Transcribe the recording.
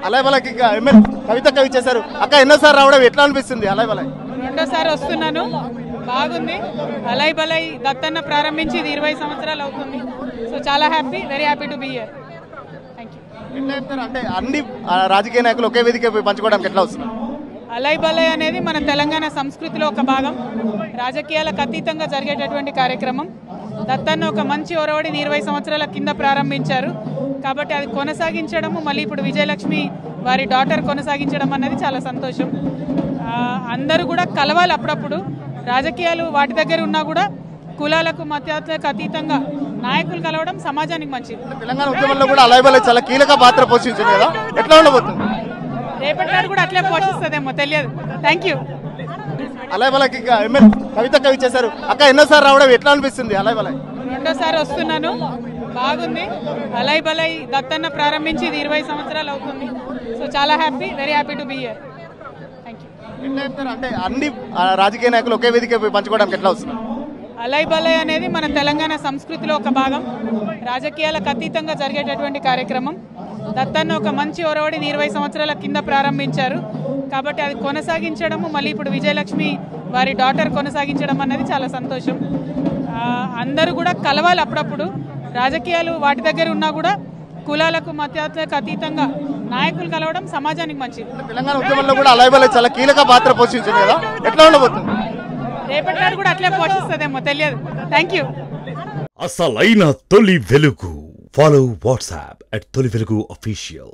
అలైబలకి MLA కవితక్క ఇచ్చేశారు. అక్క ఎన్నోసారి రావడం ఎట్లా అనిపిస్తుంది? అలైబలై రెండోసారి వస్తున్నాను, బాగుంది. అలైబలై దత్తన్న ప్రారంభించి ఇది 20 సంవత్సరాలు అవుతుంది. సో చాలా happy, very happy to be here. Thank you. ఎట్లా చెప్తారు అంటే అన్ని రాజకీయ నాయకులు ఒకే వేదిక పంచుకోవడానికి ఎట్లా వస్తున్నారు? అలైబలై అనేది మన తెలంగాణ సంస్కృతిలో ఒక భాగం, రాజకీయాలకు అతీతంగా జరిగేటటువంటి కార్యక్రమం. దత్తన్న ఒక మంచి ఒరవడిని 20 సంవత్సరాల కింద ప్రారంభించారు కాబట్టి అది కొనసాగించడము, మళ్ళీ ఇప్పుడు విజయలక్ష్మి వారి డాటర్ కొనసాగించడం అనేది చాలా సంతోషం. అందరూ కూడా కలవాలి అప్పుడప్పుడు. రాజకీయాలు వాటి దగ్గర ఉన్నా కూడా కులాలకు మతాలకు అతీతంగా నాయకులు కలవడం సమాజానికి మంచిది. తెలంగాణ ఉద్యమంలో కూడా అలైబలై చాలా కీలక పాత్ర పోషించింది కదా, ఎట్లా ఉండబోతుంది? రేపటి నాడు కూడా అట్లే పోషిస్తుందేమో తెలియదు. Thank you. అలైబలకి ఎమ్మెల్యే కవితక్క ఇచ్చేశారు. అక్క ఎన్నోసారి రావడం ఎట్లా అనిపిస్తుంది? అలైబలై రెండోసారి వస్తున్నాను, బాగుంది. అలైబలై దత్తన్న ప్రారంభించి ఇది 20 సంవత్సరాలు అవుతుంది. సో చాలా happy, very happy to be here. Thank you. ఎట్లా చెప్తారు అంటే అన్ని రాజకీయ నాయకులు ఒకే వేదిక పంచుకోవడానికి ఎట్లా వస్తున్నారు? అలైబలై అనేది మన తెలంగాణ సంస్కృతిలో ఒక భాగం, రాజకీయాలకు అతీతంగా జరిగేటటువంటి కార్యక్రమం. దత్తన్న ఒక మంచి ఒరవడిని 20 సంవత్సరాల కింద ప్రారంభించారు కాబట్టి అది కొనసాగించడము, మళ్ళీ ఇప్పుడు విజయలక్ష్మి వారి డాటర్ కొనసాగించడం అనేది చాలా సంతోషం. అందరూ కూడా కలవాలి అప్పుడప్పుడు. రాజకీయాలు వాటి దగ్గర ఉన్నా కూడా కులాలకు మతాలకు అతీతంగా నాయకులు కలవడం సమాజానికి మంచిది. తెలంగాణ ఉద్యమంలో కూడా అలైబలై చాలా కీలక పాత్ర పోషించింది కదా, ఎట్లా ఉండబోతుంది? రేపటి నాడు కూడా అట్లే పోషిస్తుందేమో తెలియదు. Thank you. అసలైన తొలి వెలుగు. ఫాలో వాట్సాప్ @తొలి వెలుగు official.